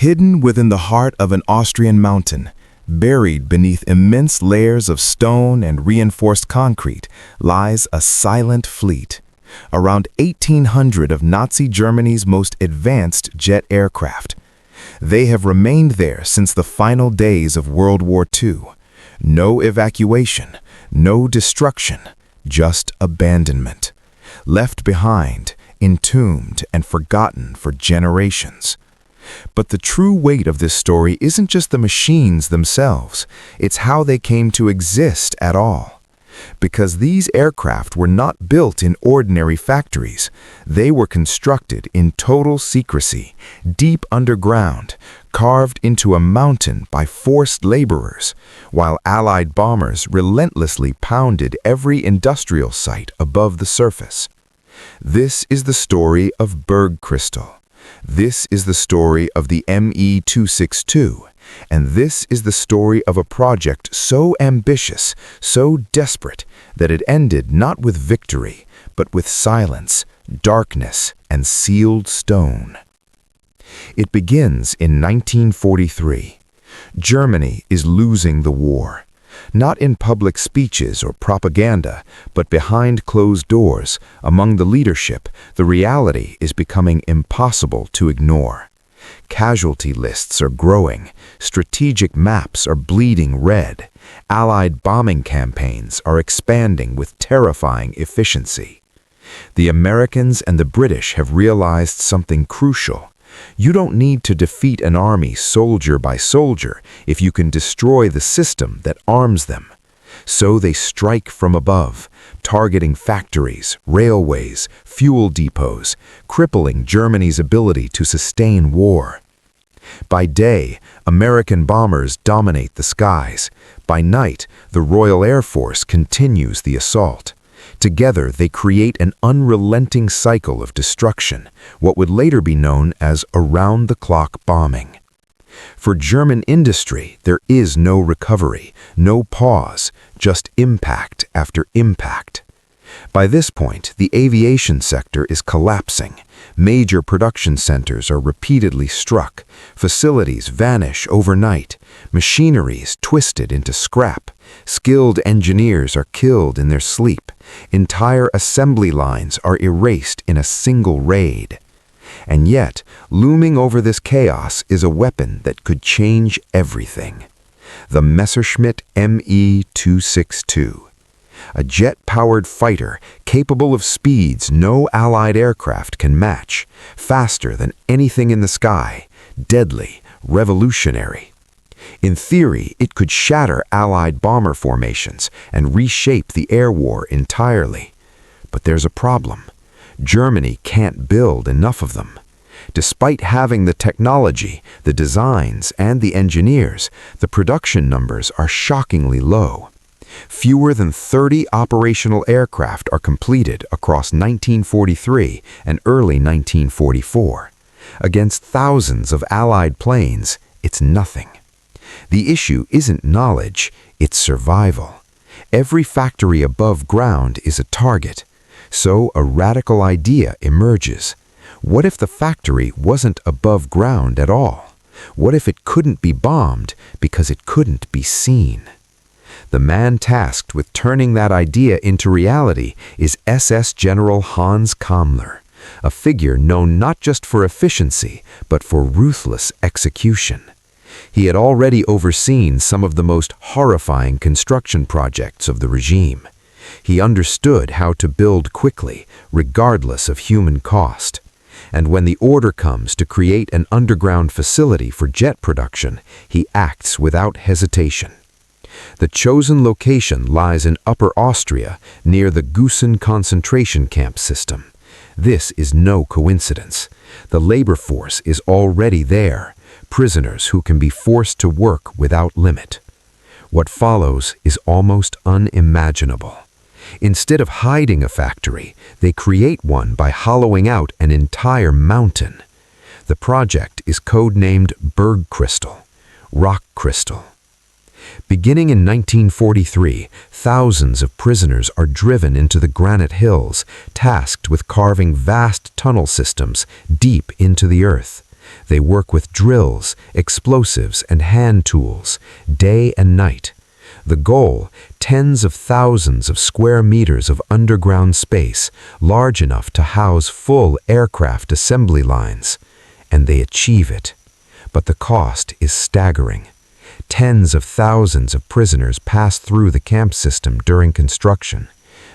Hidden within the heart of an Austrian mountain, buried beneath immense layers of stone and reinforced concrete, lies a silent fleet. Around 1,800 of Nazi Germany's most advanced jet aircraft. They have remained there since the final days of World War II. No evacuation, no destruction, just abandonment. Left behind, entombed and forgotten for generations. But the true weight of this story isn't just the machines themselves, it's how they came to exist at all. Because these aircraft were not built in ordinary factories, they were constructed in total secrecy, deep underground, carved into a mountain by forced laborers, while Allied bombers relentlessly pounded every industrial site above the surface. This is the story of Bergkristall. This is the story of the Me-262, and this is the story of a project so ambitious, so desperate, that it ended not with victory, but with silence, darkness, and sealed stone. It begins in 1943. Germany is losing the war. Not in public speeches or propaganda, but behind closed doors, among the leadership, the reality is becoming impossible to ignore. Casualty lists are growing, strategic maps are bleeding red, Allied bombing campaigns are expanding with terrifying efficiency. The Americans and the British have realized something crucial. You don't need to defeat an army soldier by soldier if you can destroy the system that arms them. So they strike from above, targeting factories, railways, fuel depots, crippling Germany's ability to sustain war. By day, American bombers dominate the skies. By night, the Royal Air Force continues the assault. Together, they create an unrelenting cycle of destruction, what would later be known as around-the-clock bombing. For German industry, there is no recovery, no pause, just impact after impact. By this point, the aviation sector is collapsing. Major production centers are repeatedly struck, facilities vanish overnight, machineries twisted into scrap, skilled engineers are killed in their sleep, entire assembly lines are erased in a single raid. And yet, looming over this chaos is a weapon that could change everything. The Messerschmitt Me-262. A jet-powered fighter capable of speeds no Allied aircraft can match, faster than anything in the sky, deadly, revolutionary. In theory, it could shatter Allied bomber formations and reshape the air war entirely. But there's a problem. Germany can't build enough of them. Despite having the technology, the designs, and the engineers, the production numbers are shockingly low. Fewer than 30 operational aircraft are completed across 1943 and early 1944. Against thousands of Allied planes, it's nothing. The issue isn't knowledge, it's survival. Every factory above ground is a target. So a radical idea emerges. What if the factory wasn't above ground at all? What if it couldn't be bombed because it couldn't be seen? The man tasked with turning that idea into reality is SS General Hans Kammler, a figure known not just for efficiency, but for ruthless execution. He had already overseen some of the most horrifying construction projects of the regime. He understood how to build quickly, regardless of human cost. And when the order comes to create an underground facility for jet production, he acts without hesitation. The chosen location lies in Upper Austria, near the Gusen concentration camp system. This is no coincidence. The labor force is already there, prisoners who can be forced to work without limit. What follows is almost unimaginable. Instead of hiding a factory, they create one by hollowing out an entire mountain. The project is codenamed Bergkristall, rock crystal. Beginning in 1943, thousands of prisoners are driven into the granite hills, tasked with carving vast tunnel systems deep into the earth. They work with drills, explosives, and hand tools, day and night. The goal, tens of thousands of square meters of underground space, large enough to house full aircraft assembly lines. And they achieve it. But the cost is staggering. Tens of thousands of prisoners pass through the camp system during construction.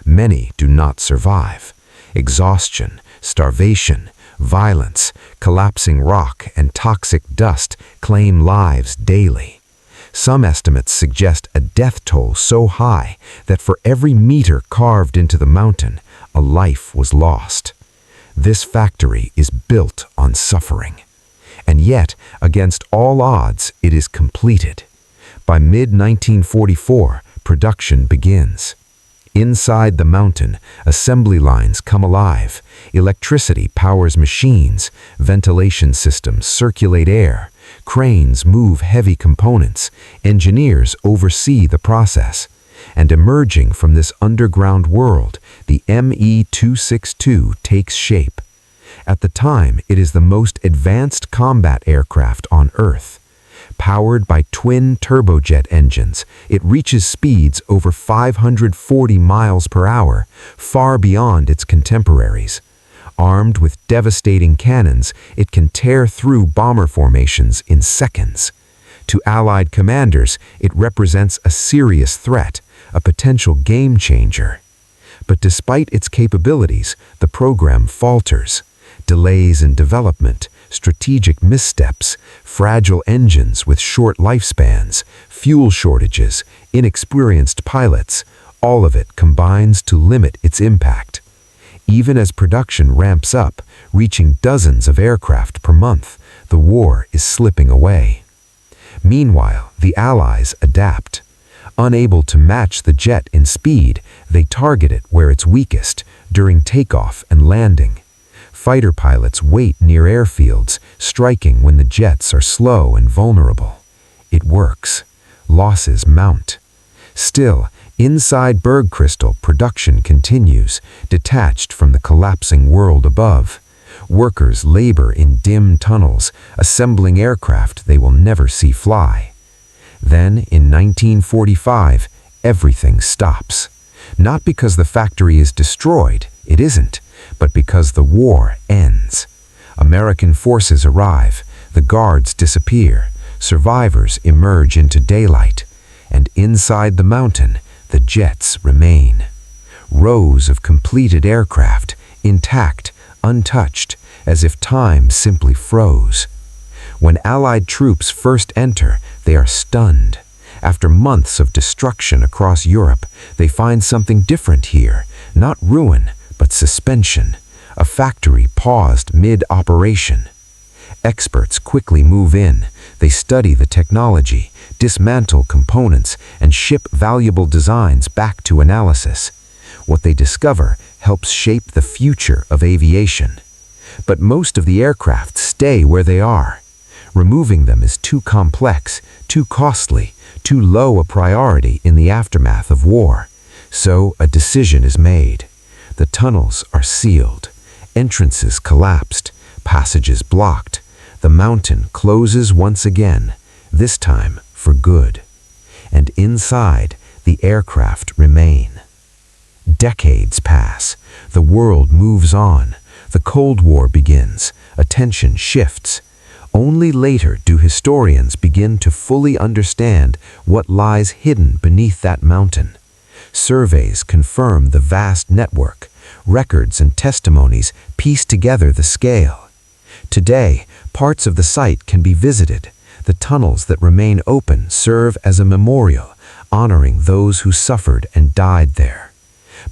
Many do not survive. Exhaustion, starvation, violence, collapsing rock, and toxic dust claim lives daily. Some estimates suggest a death toll so high that for every meter carved into the mountain, a life was lost. This factory is built on suffering. And yet, against all odds, it is completed. By mid-1944, production begins. Inside the mountain, assembly lines come alive. Electricity powers machines, ventilation systems circulate air, cranes move heavy components, engineers oversee the process. And emerging from this underground world, the Me-262 takes shape. At the time, it is the most advanced combat aircraft on Earth. Powered by twin turbojet engines, it reaches speeds over 540 miles per hour, far beyond its contemporaries. Armed with devastating cannons, it can tear through bomber formations in seconds. To Allied commanders, it represents a serious threat, a potential game changer. But despite its capabilities, the program falters. Delays in development, strategic missteps, fragile engines with short lifespans, fuel shortages, inexperienced pilots, all of it combines to limit its impact. Even as production ramps up, reaching dozens of aircraft per month, the war is slipping away. Meanwhile, the Allies adapt. Unable to match the jet in speed, they target it where it's weakest, during takeoff and landing. Fighter pilots wait near airfields, striking when the jets are slow and vulnerable. It works. Losses mount. Still, inside Bergkristall, production continues, detached from the collapsing world above. Workers labor in dim tunnels, assembling aircraft they will never see fly. Then, in 1945, everything stops. Not because the factory is destroyed, it isn't, but because the war ends. American forces arrive, the guards disappear, survivors emerge into daylight, and inside the mountain, the jets remain. Rows of completed aircraft, intact, untouched, as if time simply froze. When Allied troops first enter, they are stunned. After months of destruction across Europe, they find something different here, not ruin, but suspension, a factory paused mid-operation. Experts quickly move in. They study the technology, dismantle components, and ship valuable designs back to analysis. What they discover helps shape the future of aviation. But most of the aircraft stay where they are. Removing them is too complex, too costly, too low a priority in the aftermath of war. So a decision is made. The tunnels are sealed, entrances collapsed, passages blocked. The mountain closes once again, this time for good. And inside, the aircraft remain. Decades pass. The world moves on. The Cold War begins. Attention shifts. Only later do historians begin to fully understand what lies hidden beneath that mountain. Surveys confirm the vast network. Records and testimonies piece together the scale. Today, parts of the site can be visited. The tunnels that remain open serve as a memorial, honoring those who suffered and died there.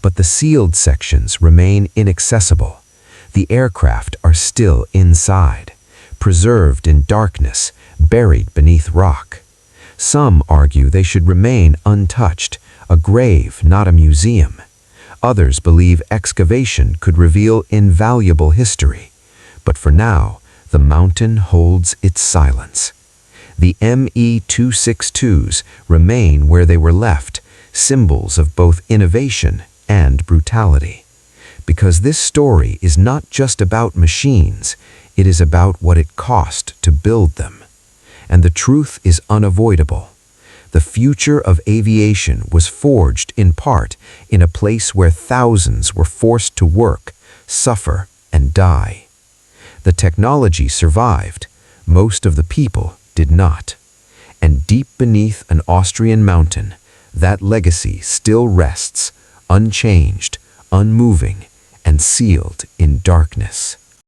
But the sealed sections remain inaccessible. The aircraft are still inside, preserved in darkness, buried beneath rock. Some argue they should remain untouched, a grave, not a museum. Others believe excavation could reveal invaluable history. But for now, the mountain holds its silence. The Me-262s remain where they were left, symbols of both innovation and brutality. Because this story is not just about machines, It is about what it cost to build them. And the truth is unavoidable. The future of aviation was forged in part in a place where thousands were forced to work, suffer, and die. The technology survived. Most of the people did not. And deep beneath an Austrian mountain, that legacy still rests, unchanged, unmoving, and sealed in darkness.